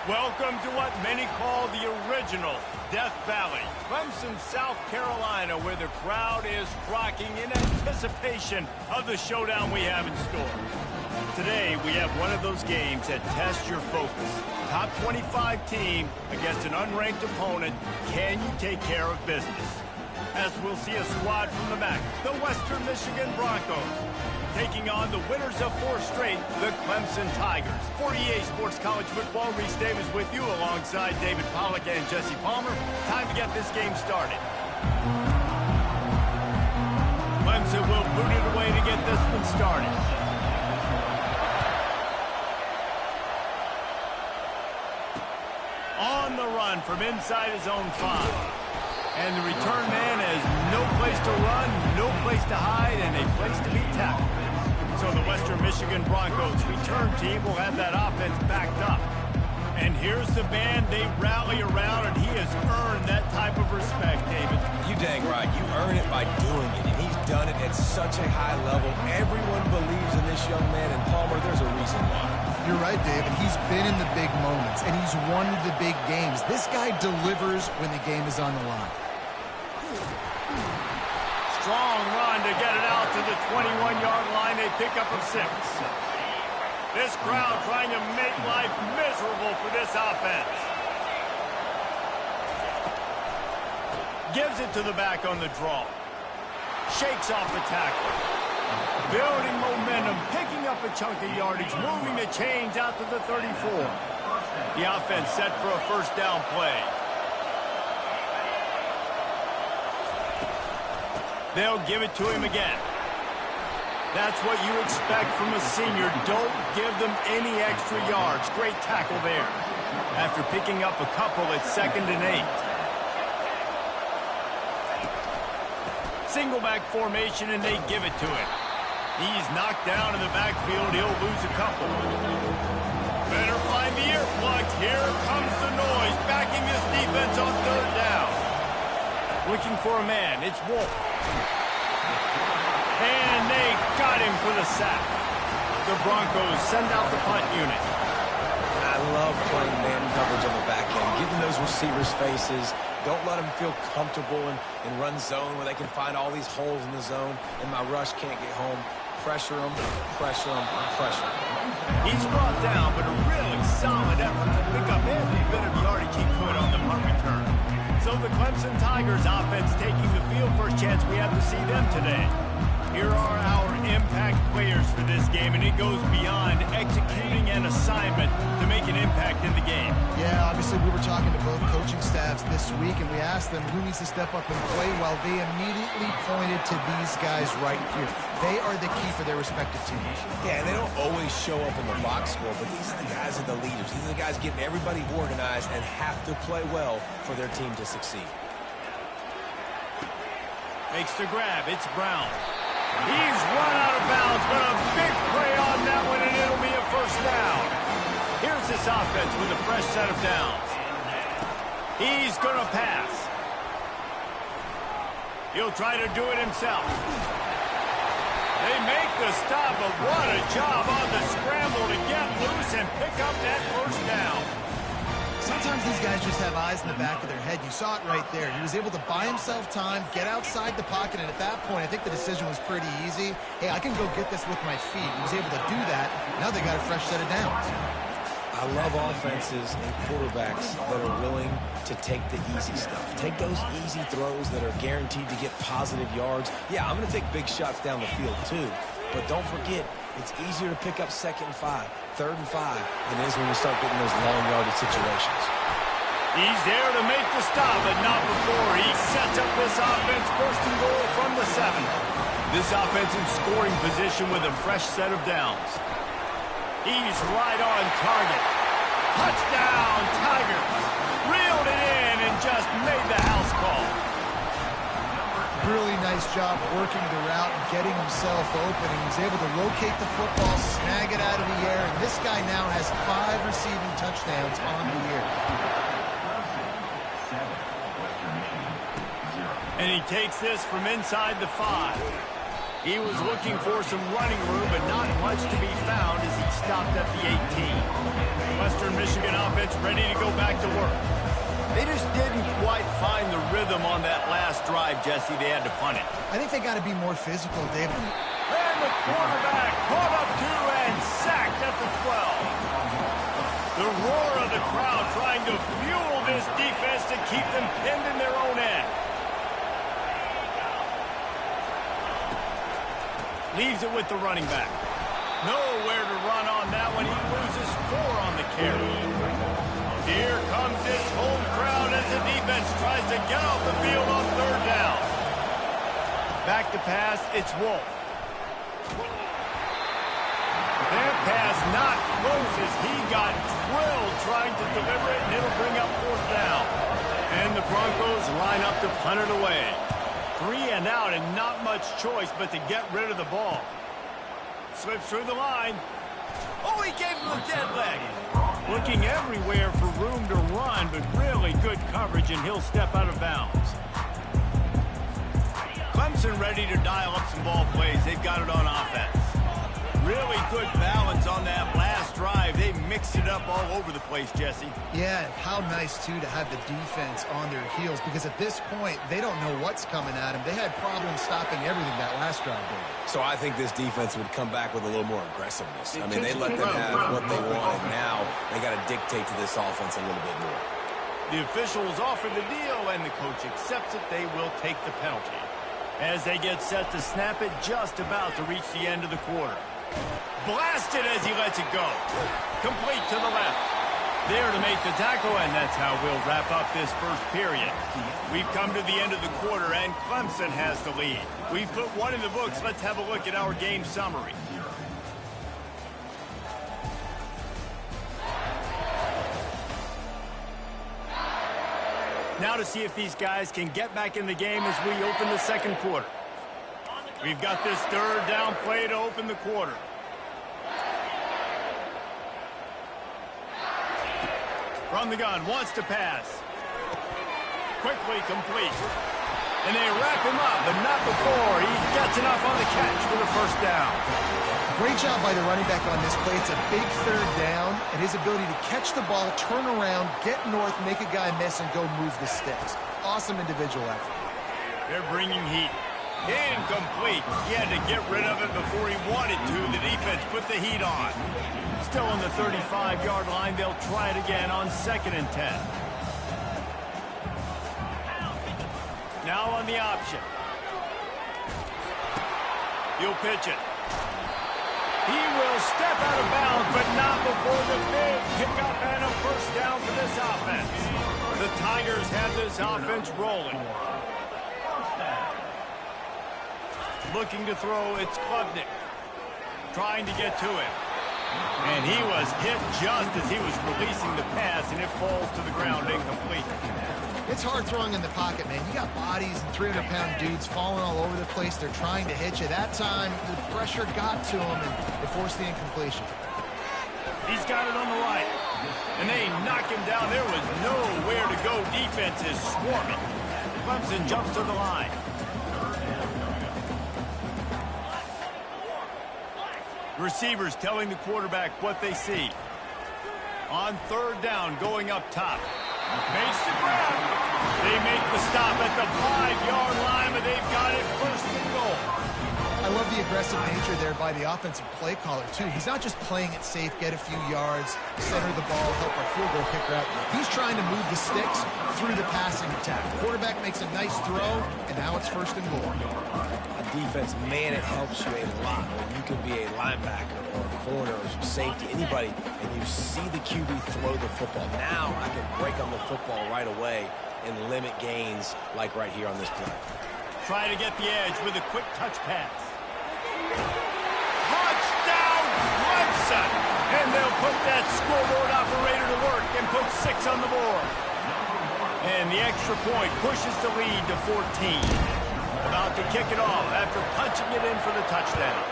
Welcome to what many call the original Death Valley, Clemson, South Carolina, where the crowd is rocking in anticipation of the showdown we have in store. Today, we have one of those games that tests your focus. Top 25 team against an unranked opponent. Can you take care of business? As we'll see a squad from the MAC, the Western Michigan Broncos, taking on the winners of 4 straight, the Clemson Tigers. For EA Sports College Football, Reese Davis with you alongside David Pollack and Jesse Palmer. Time to get this game started. Clemson will boot it away to get this one started. On the run from inside his own 5. And the return man has no place to run, no place to hide, and a place to be tackled. So the Western Michigan Broncos return team will have that offense backed up. And here's the band they rally around, and he has earned that type of respect, David. You dang right. You earn it by doing it, and he's done it at such a high level. Everyone believes in this young man, and Palmer, there's a reason why. You're right, David. He's been in the big moments, and he's won the big games. This guy delivers when the game is on the line. Strong run to get it out to the 21-yard line. They pick up a 6. This crowd trying to make life miserable for this offense. Gives it to the back on the draw. Shakes off the tackle. Building momentum, picking up a chunk of yardage, moving the chains out to the 34. The offense set for a first down play. They'll give it to him again. That's what you expect from a senior. Don't give them any extra yards. Great tackle there. After picking up a couple, it's 2nd and 8. Single back formation, and they give it to him. He's knocked down in the backfield. He'll lose a couple. Better find the earplugs. Here comes the noise. Backing this defense on 3rd down. Looking for a man. It's Wolf. And they got him for the sack. The Broncos send out the punt unit. I love playing man coverage on the back end, getting those receivers' faces. Don't let them feel comfortable in run zone where they can find all these holes in the zone, and my rush can't get home. Pressure them, pressure them, pressure them. He's brought down, but a really solid effort to pick up every bit of yardage he could on the punt return. So the Clemson Tigers offense taking the field. First chance we have to see them today. Here are our impact players for this game, and it goes beyond executing an assignment to make an impact in the game. Yeah, obviously we were talking to both coaching staffs this week, and we asked them who needs to step up and play well. They immediately pointed to these guys right here. They are the key for their respective teams. Yeah, and they don't always show up in the box score, but these are the guys that are the leaders. These are the guys getting everybody organized and have to play well for their team to succeed. Makes the grab. It's Brown. He's run out of bounds, but a big play on that one, and it'll be a first down. Here's this offense with a fresh set of downs. He's going to pass. He'll try to do it himself. They make the stop, but what a job on the scramble to get loose and pick up that first down. Sometimes these guys just have eyes in the back of their head. You saw it right there. He was able to buy himself time, get outside the pocket, and at that point, I think the decision was pretty easy. Hey, I can go get this with my feet. He was able to do that. Now they got a fresh set of downs. I love offenses and quarterbacks that are willing to take the easy stuff. Take those easy throws that are guaranteed to get positive yards. Yeah, I'm going to take big shots down the field too. But don't forget, it's easier to pick up 2nd and 5, 3rd and 5 than it is when we start getting those long yardage situations. He's there to make the stop, but not before. He sets up this offense 1st and goal from the 7. This offense in scoring position with a fresh set of downs. He's right on target. Touchdown, Tigers. Reeled it in and just made the house call. Really nice job working the route and getting himself open. He was able to locate the football, snag it out of the air, and this guy now has 5 receiving touchdowns on the year. And he takes this from inside the 5. He was looking for some running room, but not much to be found as he stopped at the 18. Western Michigan offense ready to go back to work. They just didn't quite find the rhythm on that last drive, Jesse. They had to punt it. I think they got to be more physical, David. And the quarterback caught up to and sacked at the 12. The roar of the crowd trying to fuel this defense to keep them pinned in their own end. Leaves it with the running back. Nowhere to run on that one. He loses 4 on the carry. Here comes this home crowd as the defense tries to get off the field on 3rd down. Back to pass, it's Wolf. That pass not close as he got drilled trying to deliver it, and it'll bring up 4th down. And the Broncos line up to punt it away. 3 and out and not much choice but to get rid of the ball. Slips through the line. Oh, he gave him a dead leg. Looking everywhere for room to run, but really good coverage, and he'll step out of bounds. Clemson ready to dial up some ball plays. They've got it on offense. Really good balance on that last drive. They mixed it up all over the place, Jesse. Yeah, how nice, too, to have the defense on their heels, because at this point, they don't know what's coming at them. They had problems stopping everything that last drive did. So I think this defense would come back with a little more aggressiveness. I mean, they let them have what they wanted. Now they got to dictate to this offense a little bit more. The officials offer the deal, and the coach accepts it. They will take the penalty. As they get set to snap it, just about to reach the end of the quarter. Blasted as he lets it go. Complete to the left. There to make the tackle, and that's how we'll wrap up this first period. We've come to the end of the quarter, and Clemson has the lead. We've put 1 in the books. Let's have a look at our game summary. Now to see if these guys can get back in the game as we open the second quarter. We've got this 3rd down play to open the quarter. From the gun, wants to pass. Quickly complete. And they wrap him up, but not before he gets enough on the catch for the 1st down. Great job by the running back on this play. It's a big 3rd down, and his ability to catch the ball, turn around, get north, make a guy miss, and go move the sticks. Awesome individual effort. They're bringing heat. Incomplete. He had to get rid of it before he wanted to. The defense put the heat on. Still on the 35-yard line. They'll try it again on 2nd and 10. Now on the option. He'll pitch it. He will step out of bounds, but not before the big pickup and a 1st down for this offense. The Tigers have this offense rolling. Looking to throw, it's Klubnik. Trying to get to him. And he was hit just as he was releasing the pass, and it falls to the ground incomplete. It's hard throwing in the pocket, man. You got bodies and 300-pound dudes falling all over the place. They're trying to hit you. That time, the pressure got to him, and it forced the incompletion. He's got it on the right. And they knock him down. There was nowhere to go. Defense is swarming. Clemson jumps to the line. Receivers telling the quarterback what they see. On 3rd down, going up top. Makes the grab. They make the stop at the 5-yard line, but they've got it 1st and goal. I love the aggressive nature there by the offensive play caller, too. He's not just playing it safe, get a few yards, center the ball, help our field goal kicker out. He's trying to move the sticks through the passing attack. The quarterback makes a nice throw, and now it's 1st and goal. Defense, man, it helps you a lot when you can be a linebacker or a corner or some safety, anybody, and you see the QB throw the football. Now I can break on the football right away and limit gains like right here on this play. Try to get the edge with a quick touch pass. Touchdown, Clemson! And they'll put that scoreboard operator to work and put 6 on the board. And the extra point pushes the lead to 14. About to kick it off after punching it in for the touchdown.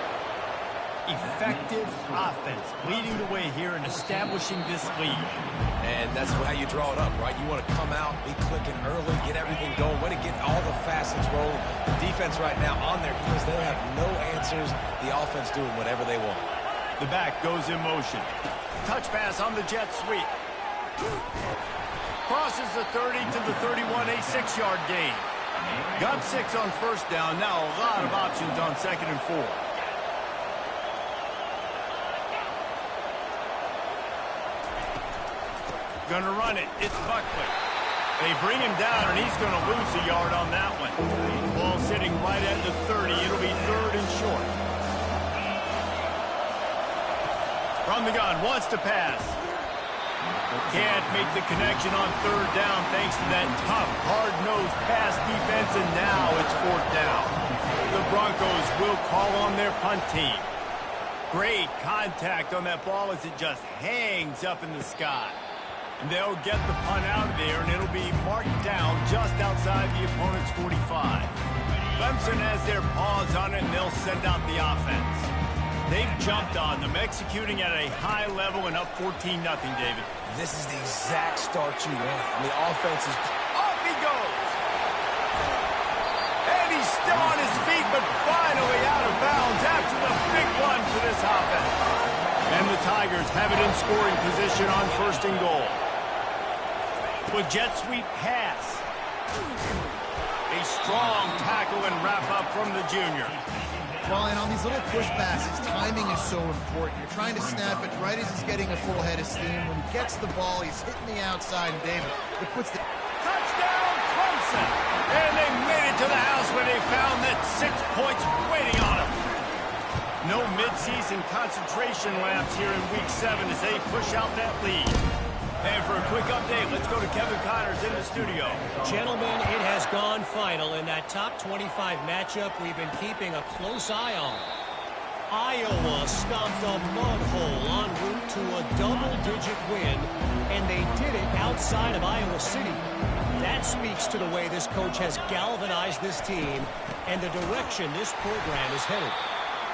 effective offense, leading the way here and establishing this lead. And that's how you draw it up, right? You want to come out, be clicking early, get everything going, way to get all the facets rolling. The defense right now on their heels, they have no answers. The offense doing whatever they want. The back goes in motion. Touch pass on the jet sweep. Crosses the 30 to the 31, a 6-yard gain. Got 6 on first down. Now a lot of options on 2nd and 4. Gonna run it. It's Buckley. They bring him down, and he's gonna lose a yard on that one. Ball sitting right at the 30. It'll be 3rd and short. From the gun, wants to pass. Can't make the connection on 3rd down thanks to that tough, hard-nosed pass defense, and now it's 4th down. The Broncos will call on their punt team. Great contact on that ball as it just hangs up in the sky. And they'll get the punt out of there, and it'll be marked down just outside the opponent's 45. Clemson has their paws on it, and they'll send out the offense. They've jumped on them, executing at a high level and up 14-0, David. This is the exact start you want. I mean, offense is... Off he goes! And he's still on his feet, but finally out of bounds after the big run for this offense. And the Tigers have it in scoring position on 1st and goal. With jet sweep pass. A strong tackle and wrap up from the junior. Well, and on these little push passes, timing is so important. You're trying to snap it right as he's getting a full head of steam. When he gets the ball, he's hitting the outside, and David, it puts the... Touchdown, Clemson! And they made it to the house where they found that 6 points waiting on them. No midseason concentration laps here in Week 7 as they push out that lead. And for a quick update, let's go to Kevin Connors in the studio. Gentlemen, it has gone final in that top 25 matchup we've been keeping a close eye on. Iowa stomped a mud hole en route to a double-digit win, and they did it outside of Iowa City. That speaks to the way this coach has galvanized this team and the direction this program is headed.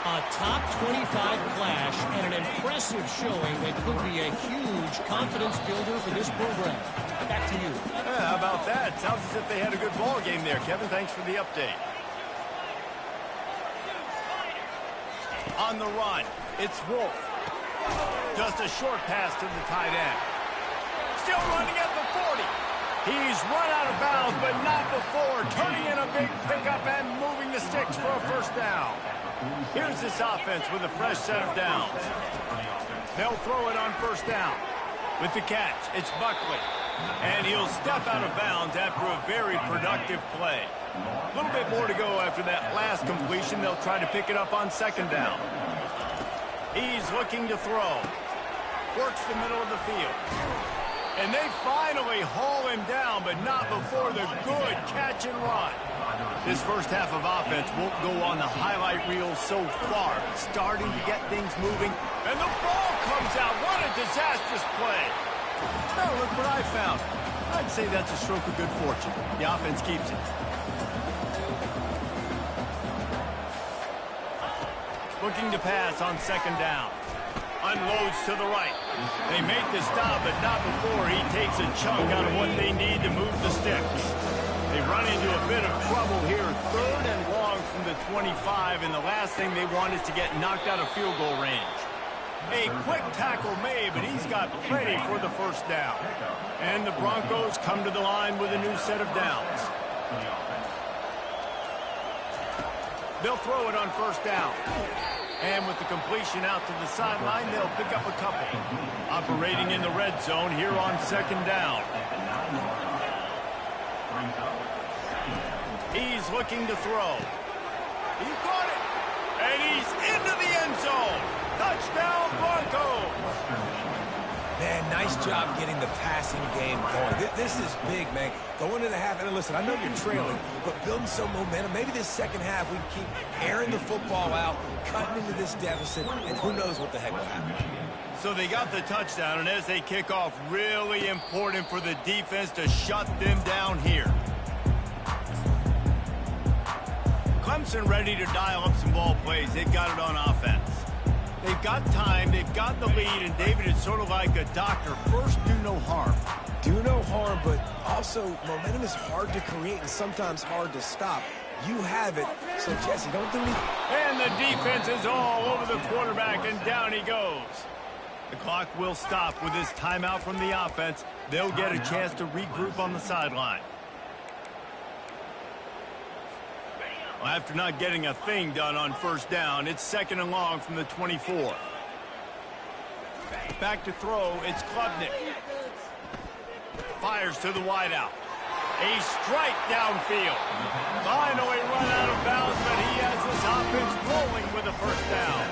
A top 25 clash and an impressive showing that could be a huge confidence builder for this program. Back to you. Yeah, how about that? Sounds as if they had a good ball game there. Kevin, thanks for the update. On the run, it's Wolf. Just a short pass to the tight end. Still running at the 40. He's run out of bounds, but not before. Turning in a big pickup and moving the sticks for a 1st down. Here's this offense with a fresh set of downs. They'll throw it on 1st down. With the catch, it's Buckley. And he'll step out of bounds after a very productive play. A little bit more to go after that last completion. They'll try to pick it up on 2nd down. He's looking to throw. Works the middle of the field. And they finally haul him down, but not before the good catch and run. This first half of offense won't go on the highlight reel so far. It's starting to get things moving, and the ball comes out. What a disastrous play. Oh, look what I found. I'd say that's a stroke of good fortune. The offense keeps it. Looking to pass on 2nd down. Unloads to the right. They make the stop, but not before he takes a chunk out of what they need to move the sticks. They run into a bit of trouble here. 3rd and long from the 25, and the last thing they want is to get knocked out of field goal range. A quick tackle made, but he's got plenty for the 1st down. And the Broncos come to the line with a new set of downs. They'll throw it on 1st down. And with the completion out to the sideline, they'll pick up a couple. Operating in the red zone here on 2nd down. He's looking to throw. He caught it. And he's into the end zone. Touchdown, Broncos. Man, nice job getting the passing game going. This is big, man. Going into the half, and listen, I know you're trailing, but building some momentum. Maybe this 2nd half we keep airing the football out, cutting into this deficit, and who knows what the heck will happen. So they got the touchdown, and as they kick off, really important for the defense to shut them down here. Clemson ready to dial up some ball plays. They've got it on offense. They've got time, they've got the lead, and David is sort of like a doctor. First, do no harm. Do no harm, but also momentum is hard to create and sometimes hard to stop. You have it, so Jesse, don't do anything. And the defense is all over the quarterback, and down he goes. The clock will stop with this timeout from the offense. They'll get a chance to regroup on the sideline. Well, after not getting a thing done on first down, it's 2nd and long from the 24. Back to throw, it's Klubnik. Fires to the wideout. A strike downfield. Finally run out of bounds, but he has this offense rolling with a first down.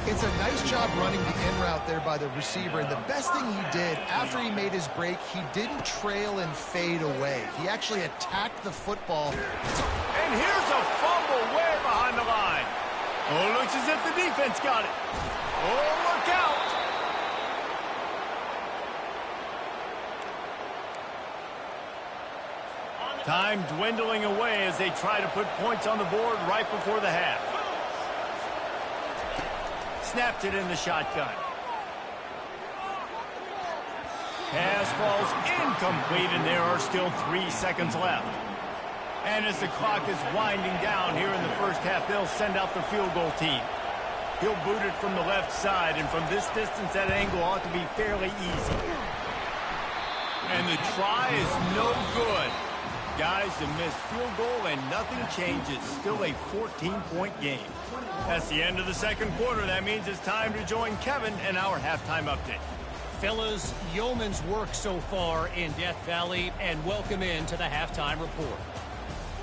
It's a nice job running the in route there by the receiver, and the best thing he did after he made his break, he didn't trail and fade away. He actually attacked the football. And here's a fumble way behind the line. Oh, looks as if the defense got it. Oh, look out. Time dwindling away as they try to put points on the board right before the half. Snapped it in the shotgun. Pass falls incomplete, and there are still 3 seconds left. And as the clock is winding down here in the first half, they'll send out the field goal team. He'll boot it from the left side, and from this distance, that angle ought to be fairly easy. And the try is no good. Guys, the missed field goal, and nothing changes. Still a 14-point game. That's the end of the second quarter. That means it's time to join Kevin and our halftime update. Fellas, yeoman's work so far in Death Valley, and welcome into the halftime report.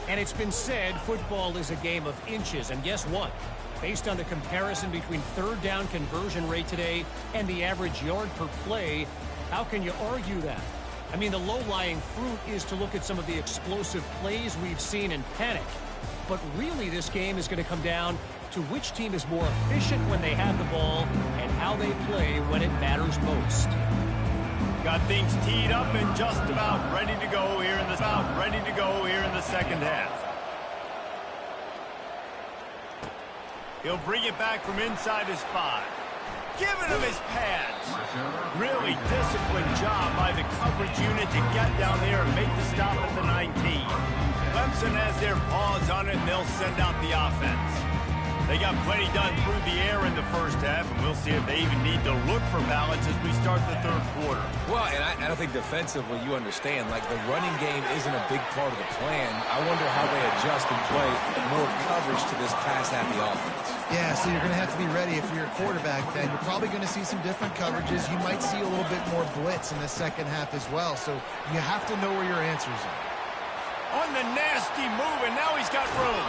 And it's been said football is a game of inches, and guess what? Based on the comparison between third down conversion rate today and the average yard per play, how can you argue that? I mean, the low-lying fruit is to look at some of the explosive plays we've seen in panic. But really, this game is going to come down to which team is more efficient when they have the ball and how they play when it matters most. Got things teed up and just about ready to go here in the second half. He'll bring it back from inside his 5. Giving him his pads. Really disciplined job by the coverage unit to get down there and make the stop at the 19. Clemson has their paws on it, and they'll send out the offense. They got plenty done through the air in the first half, and we'll see if they even need to look for balance as we start the third quarter. Well, and I don't think defensively you understand, like the running game isn't a big part of the plan. I wonder how they adjust and play more coverage to this pass-happy offense. Yeah, so you're going to have to be ready if you're a quarterback then. You're probably going to see some different coverages. You might see a little bit more blitz in the second half as well, so you have to know where your answers are. On the nasty move, and now he's got room.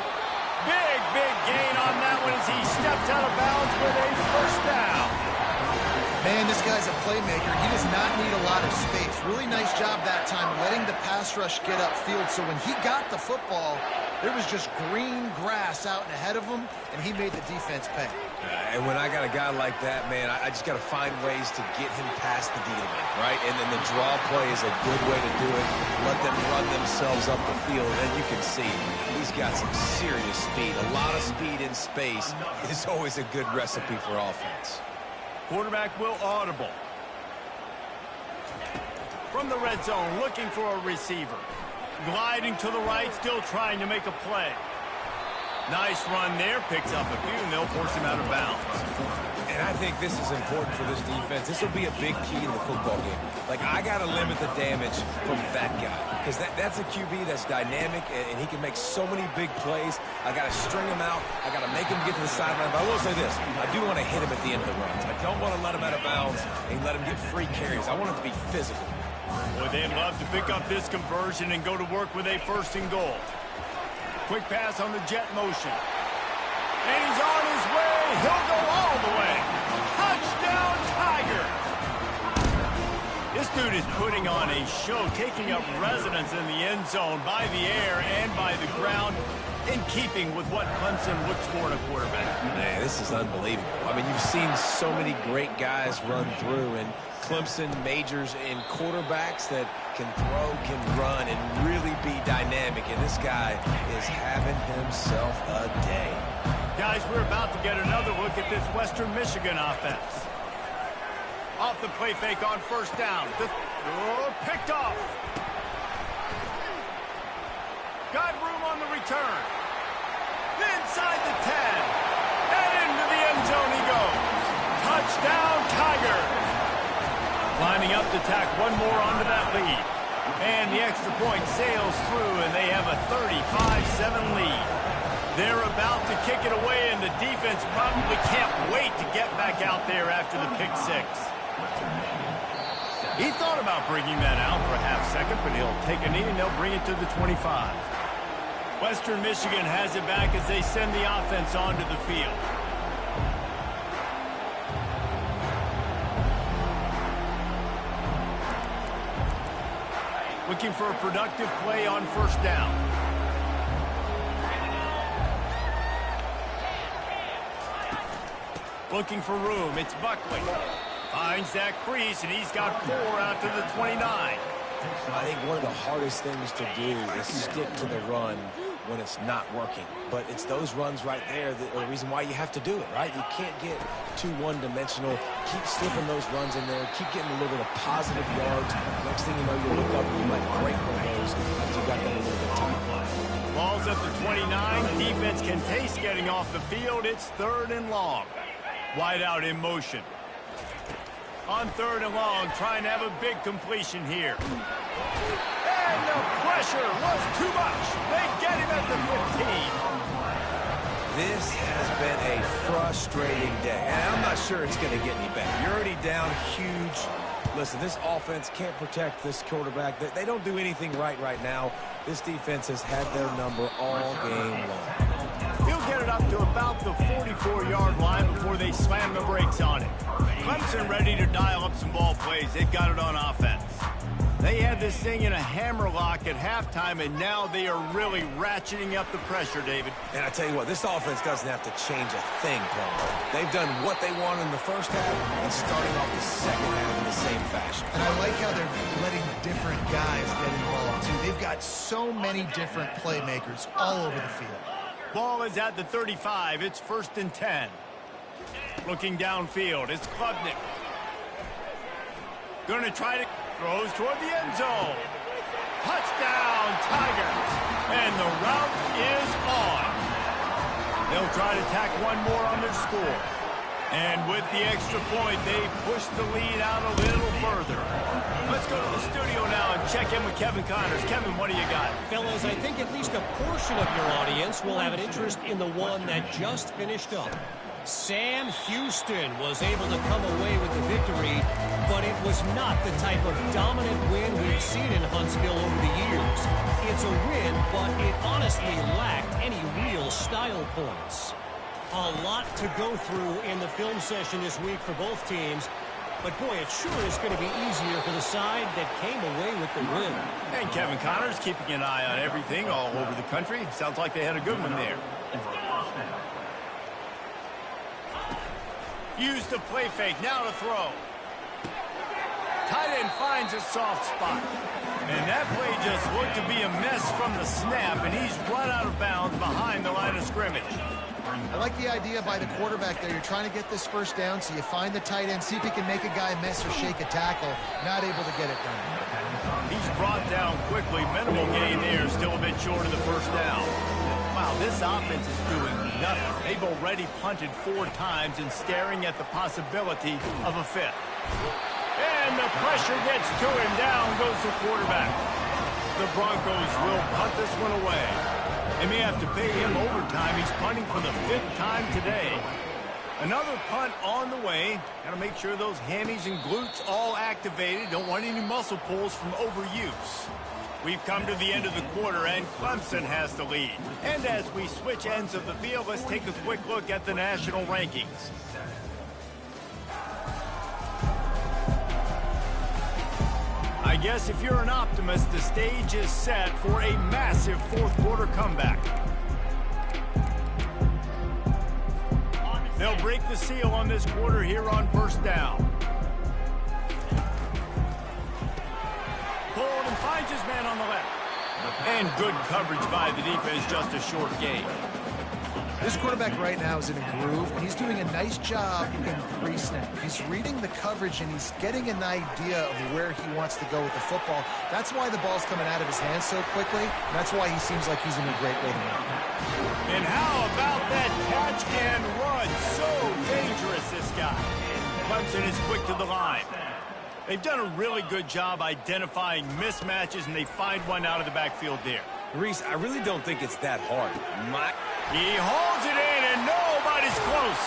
Big gain on that one as he steps out of bounds with a first down. Man, this guy's a playmaker. He does not need a lot of space. Really nice job that time letting the pass rush get upfield. So when he got the football, there was just green grass out and ahead of him, and he made the defense pay. And when I got a guy like that, man, I just got to find ways to get him past the D-line, right? And then the draw play is a good way to do it. Let them run themselves up the field, and you can see he's got some serious speed. A lot of speed in space is always a good recipe for offense. Quarterback will audible. From the red zone, looking for a receiver. Gliding to the right, still trying to make a play. Nice run there, picks up a few, and they'll force him out of bounds. And I think this is important for this defense. This will be a big key in the football game. Like, I got to limit the damage from that guy. Because that's a QB that's dynamic, and he can make so many big plays. I got to string him out. I got to make him get to the sideline. But I will say this. I do want to hit him at the end of the runs. I don't want to let him out of bounds and let him get free carries. I want him to be physical. Boy, they'd love to pick up this conversion and go to work with a 1st and goal. Quick pass on the jet motion. And he's on his way. He'll go all the way. Touchdown, Tiger. This dude is putting on a show, taking up residence in the end zone by the air and by the ground, in keeping with what Clemson looks for in a quarterback. Man, this is unbelievable. I mean, you've seen so many great guys run through, and Clemson majors in quarterbacks that can throw, can run, and really be dynamic. And this guy is having himself a day. Guys, we're about to get another look at this Western Michigan offense. Off the play fake on first down. Picked off. Got room on the return. Inside the 10. And into the end zone he goes. Touchdown, Tigers. Lining up to tack one more onto that lead. And the extra point sails through, and they have a 35-7 lead. They're about to kick it away, and the defense probably can't wait to get back out there after the pick six. He thought about bringing that out for a half second, but he'll take a knee, and they'll bring it to the 25. Western Michigan has it back as they send the offense onto the field. Looking for a productive play on first down. Looking for room. It's Buckley. Finds that crease, and he's got 4 out to the 29. I think one of the hardest things to do is stick to the run when it's not working. But it's those runs right there that are the reason why you have to do it, right? You can't get too one-dimensional. Keep slipping those runs in there. Keep getting a little bit of positive yards. Next thing you know, you look up and you might break one of those after you got them a little bit tight. Ball's at the 29. Defense can taste getting off the field. It's 3rd and long. Wide out in motion. On 3rd and long, trying to have a big completion here. And the pressure was too much. They get him at the 15. This has been a frustrating day, and I'm not sure it's going to get any better. You're already down huge. Listen, this offense can't protect this quarterback. They don't do anything right now. This defense has had their number all game long. He'll get it up to about the 44-yard line before they slam the brakes on it. Clemson ready to dial up some ball plays. They've got it on offense. They had this thing in a hammerlock at halftime, and now they are really ratcheting up the pressure, David. And I tell you what, this offense doesn't have to change a thing, Paul. They've done what they want in the first half and starting off the second half in the same fashion. And I like how they're letting different guys get involved, too. They've got so many different playmakers all over the field. Ball is at the 35. It's 1st and 10. Looking downfield, it's Klubnik. Going to try to throws toward the end zone. Touchdown, Tigers. And the route is on. They'll try to tack one more on their score. And with the extra point, they push the lead out a little further. Let's go to the studio now and check in with Kevin Connors. Kevin, what do you got? Fellas, I think at least a portion of your audience will have an interest in the one that just finished up. Sam Houston was able to come away with the victory, but it was not the type of dominant win we've seen in Huntsville over the years. It's a win, but it honestly lacked any real style points. A lot to go through in the film session this week for both teams, but boy, it sure is going to be easier for the side that came away with the win. And Kevin Connors keeping an eye on everything all over the country. Sounds like they had a good one there. Use the play fake, now to throw. Tight end finds a soft spot. And that play just looked to be a mess from the snap, and he's run out of bounds behind the line of scrimmage. I like the idea by the quarterback there. You're trying to get this first down, so you find the tight end, see if he can make a guy miss or shake a tackle. Not able to get it done. He's brought down quickly. Minimal gain there, still a bit short of the first down. Wow, this offense is doing nothing. They've already punted 4 times and staring at the possibility of a 5th. And the pressure gets to him. Down goes the quarterback. The Broncos will punt this one away. They may have to pay him overtime. He's punting for the 5th time today. Another punt on the way. Got to make sure those hammies and glutes all activated. Don't want any muscle pulls from overuse. We've come to the end of the quarter, and Clemson has the lead. And as we switch ends of the field, let's take a quick look at the national rankings. I guess if you're an optimist, the stage is set for a massive 4th quarter comeback. They'll break the seal on this quarter here on first down. Pulled and finds his man on the left. And good coverage by the defense, just a short gain. This quarterback right now is in a groove, and he's doing a nice job in pre-snap. He's reading the coverage, and he's getting an idea of where he wants to go with the football. That's why the ball's coming out of his hands so quickly. That's why he seems like he's in a great way to run. And how about that catch and run? So dangerous, this guy. Clemson is quick to the line. They've done a really good job identifying mismatches, and they find one out of the backfield there. Reese, I really don't think it's that hard. He holds it in, and nobody's close.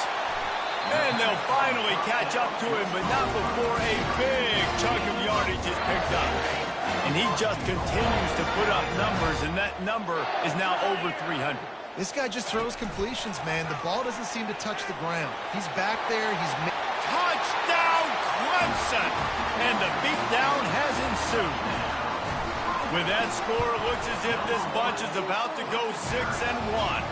And they'll finally catch up to him, but not before a big chunk of yardage is picked up. And he just continues to put up numbers, and that number is now over 300. This guy just throws completions, man. The ball doesn't seem to touch the ground. He's back there. Touchdown, Clemson! And the beatdown has ensued. With that score, it looks as if this bunch is about to go 6-1.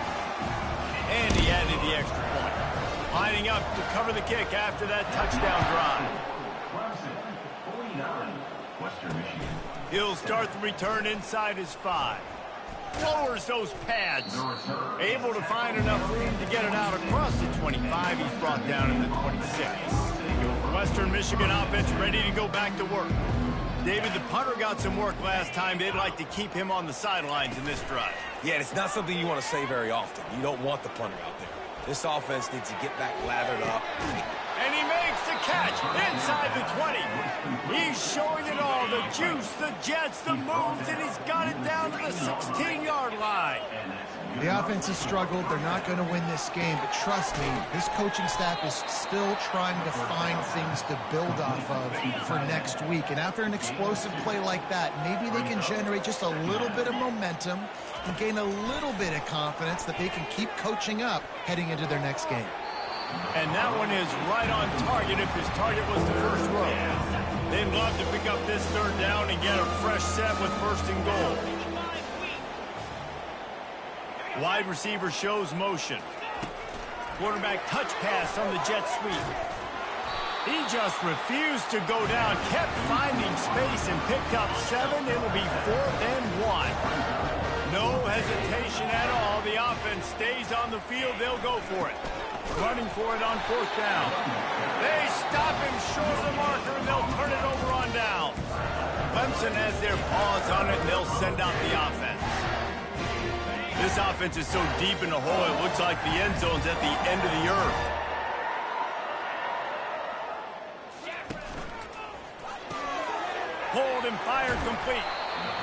And he added the extra point. Lining up to cover the kick after that touchdown drive. He'll start the return inside his 5. Lowers those pads. Able to find enough room to get it out across the 25. He's brought down in the 26. Western Michigan offense ready to go back to work. David, the punter got some work last time. They'd like to keep him on the sidelines in this drive. Yeah, it's not something you want to say very often. You don't want the punter out there. This offense needs to get back lathered up. And he makes the catch inside the 20. He's showing it all. The juice, the jets, the moves, and he's got it down to the 16-yard line. The offense has struggled. They're not going to win this game, but trust me, this coaching staff is still trying to find things to build off of for next week. And after an explosive play like that, maybe they can generate just a little bit of momentum and gain a little bit of confidence that they can keep coaching up heading into their next game. And that one is right on target if his target was the first row. They'd love to pick up this third down and get a fresh set with first and goal. Wide receiver shows motion. Quarterback touch pass on the jet sweep. He just refused to go down, kept finding space and picked up 7. It'll be 4th and 1. No hesitation at all. The offense stays on the field. They'll go for it. Running for it on 4th down. They stop him short of the marker, and they'll turn it over on down. Clemson has their paws on it, and they'll send out the offense. This offense is so deep in the hole, it looks like the end zone's at the end of the earth. Hold and fire complete.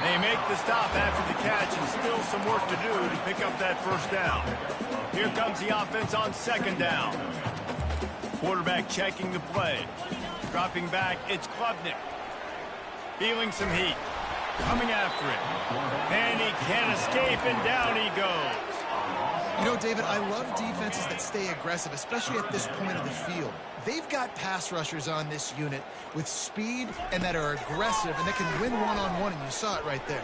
They make the stop after the catch, and still some work to do to pick up that first down. Here comes the offense on 2nd down. Quarterback checking the play. Dropping back, it's Klubnik. Feeling some heat. Coming after it. And he can't escape, and down he goes. You know, David, I love defenses that stay aggressive, especially at this point of the field. They've got pass rushers on this unit with speed and that are aggressive and that can win one-on-one, and you saw it right there.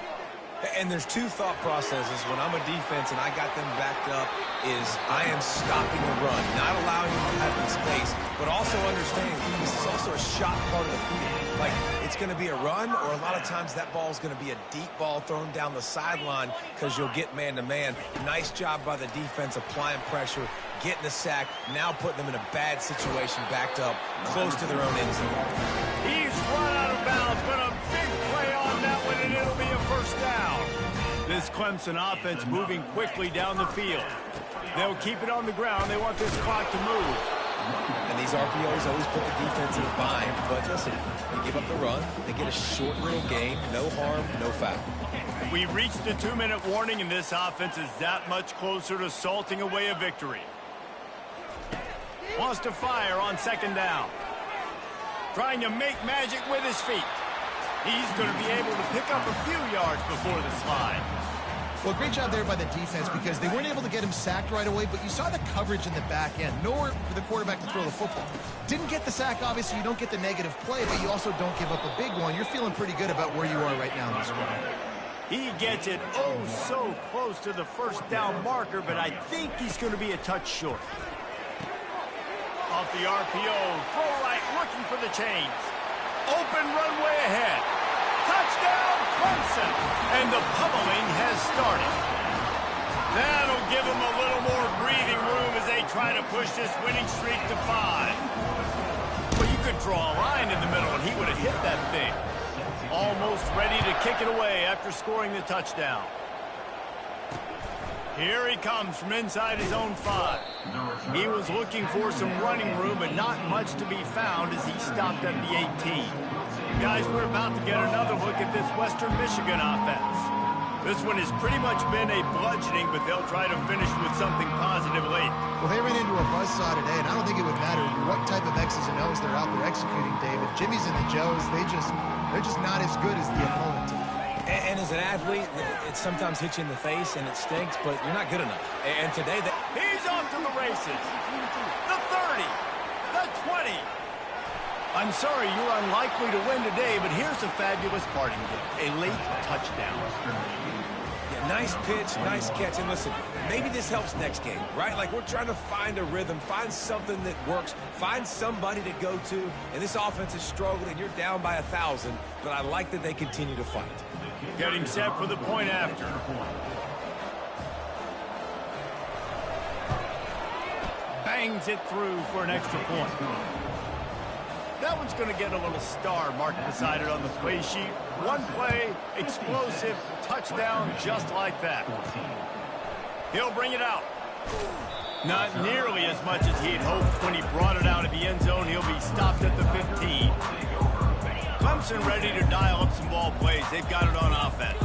And there's two thought processes when I'm a defense and I got them backed up is I am stopping the run, not allowing them to have the space, but also understanding this is also a shot part of the field. Like, it's going to be a run, or a lot of times that ball is going to be a deep ball thrown down the sideline because you'll get man-to-man. Nice job by the defense applying pressure, getting the sack, now putting them in a bad situation backed up close to their own end zone. He's run out of bounds, but a big play on that one, and it'll be a first down. This Clemson offense moving quickly down the field. They'll keep it on the ground. They want this clock to move. And these RPOs always put the defense in a bind, but listen, they give up the run, they get a short little gain, no harm, no foul. We reached the 2-minute warning, and this offense is that much closer to salting away a victory. Wants to fire on 2nd down. Trying to make magic with his feet. He's going to be able to pick up a few yards before the slide. Well, great job there by the defense because they weren't able to get him sacked right away, but you saw the coverage in the back end. Nowhere for the quarterback to throw the football. Didn't get the sack, obviously. You don't get the negative play, but you also don't give up a big one. You're feeling pretty good about where you are right now in this game. He gets it oh so close to the first down marker, but I think he's going to be a touch short. Off the RPO, throw right, looking for the chains. Open runway ahead. Touchdown, Clemson. And the pummeling has started. That'll give him a little more breathing try to push this winning streak to 5. Well, you could draw a line in the middle, and he would have hit that thing. Almost ready to kick it away after scoring the touchdown. Here he comes from inside his own 5. He was looking for some running room, but not much to be found as he stopped at the 18. Guys, we're about to get another look at this Western Michigan offense. This one has pretty much been a bludgeoning, but they'll try to finish with something positive late. Well, they ran into a buzzsaw today, and I don't think it would matter what type of X's and O's they're out there executing, David. Jimmy's and the Joes, they're just not as good as the opponent. And as an athlete, it sometimes hits you in the face and it stinks, but you're not good enough. And today, he's off to the races. The 30, the 20. I'm sorry you're unlikely to win today, but here's a fabulous parting gift, a late touchdown. Yeah, nice pitch, nice catch. And listen, maybe this helps next game, right? Like we're trying to find a rhythm, find something that works, find somebody to go to. And this offense is struggling, and you're down by 1,000, but I like that they continue to fight. Getting set for the point after. Bangs it through for an extra point. That one's going to get a little star marked beside it on the play sheet. One play, explosive, touchdown just like that. He'll bring it out. Not nearly as much as he had hoped when he brought it out of the end zone. He'll be stopped at the 15. Clemson ready to dial up some ball plays. They've got it on offense.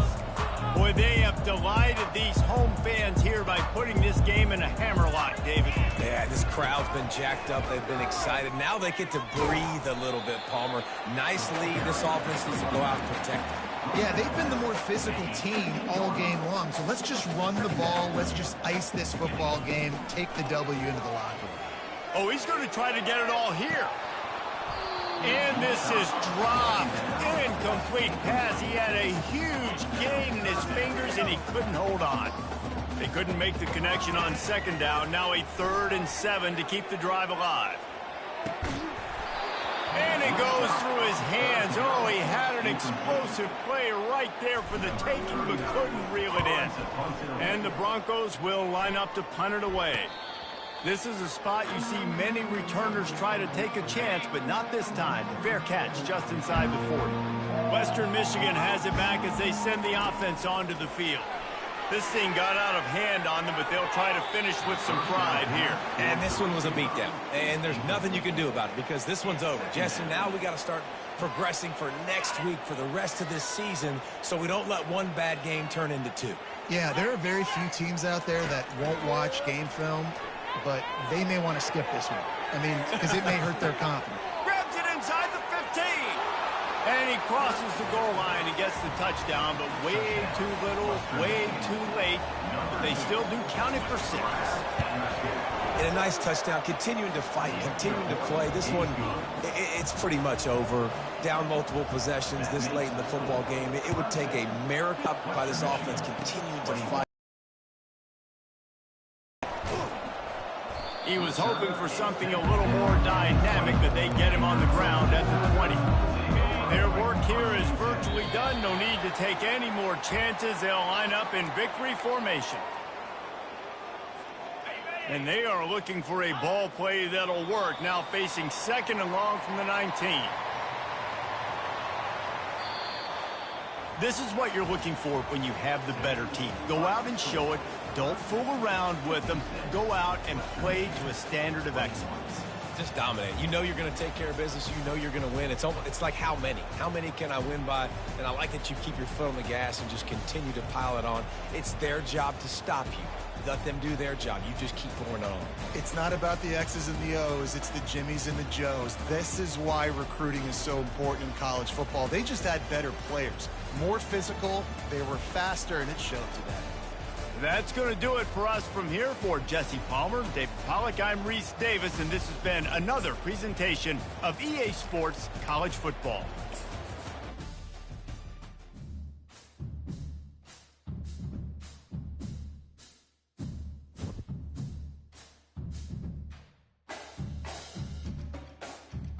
Boy, they have delighted these home fans here by putting this game in a hammerlock, David. Yeah, this crowd's been jacked up. They've been excited. Now they get to breathe a little bit, Palmer. Nice lead. This offense needs to go out and protect it. Yeah, they've been the more physical team all game long. So let's just run the ball. Let's just ice this football game. Take the W into the locker room. Oh, he's going to try to get it all here. And this is dropped. Incomplete pass. He had a huge gain in his fingers, and he couldn't hold on. They couldn't make the connection on second down. Now a 3rd and 7 to keep the drive alive. And it goes through his hands. Oh, he had an explosive play right there for the taking, but couldn't reel it in. And the Broncos will line up to punt it away. This is a spot you see many returners try to take a chance, but not this time. The fair catch just inside the 40. Western Michigan has it back as they send the offense onto the field. This thing got out of hand on them, but they'll try to finish with some pride here. And this one was a beatdown, and there's nothing you can do about it because this one's over. Jesse, now we got to start progressing for next week for the rest of this season so we don't let one bad game turn into 2. Yeah, there are very few teams out there that won't watch game film, but they may want to skip this one. I mean, because it may hurt their confidence. Grabs it inside the 15. And he crosses the goal line and gets the touchdown, but way too little, way too late. They still do count it for 6. And a nice touchdown, continuing to fight, continuing to play. This one, it's pretty much over. Down multiple possessions this late in the football game. It would take a miracle by this offense continuing to fight. He was hoping for something a little more dynamic, but they get him on the ground at the 20. Their work here is virtually done. No need to take any more chances. They'll line up in victory formation. And they are looking for a ball play that'll work. Now facing 2nd and long from the 19. This is what you're looking for when you have the better team. Go out and show it. Don't fool around with them. Go out and play to a standard of excellence. Just dominate. You know you're going to take care of business. You know you're going to win. It's like how many? How many can I win by? And I like that you keep your foot on the gas and just continue to pile it on. It's their job to stop you. Let them do their job. You just keep pouring it on. It's not about the X's and the O's. It's the Jimmys and the Joes. This is why recruiting is so important in college football. They just had better players. More physical. They were faster, and it showed today. That's going to do it for us from here. For Jesse Palmer, David Pollack, I'm Reese Davis, and this has been another presentation of EA Sports College Football.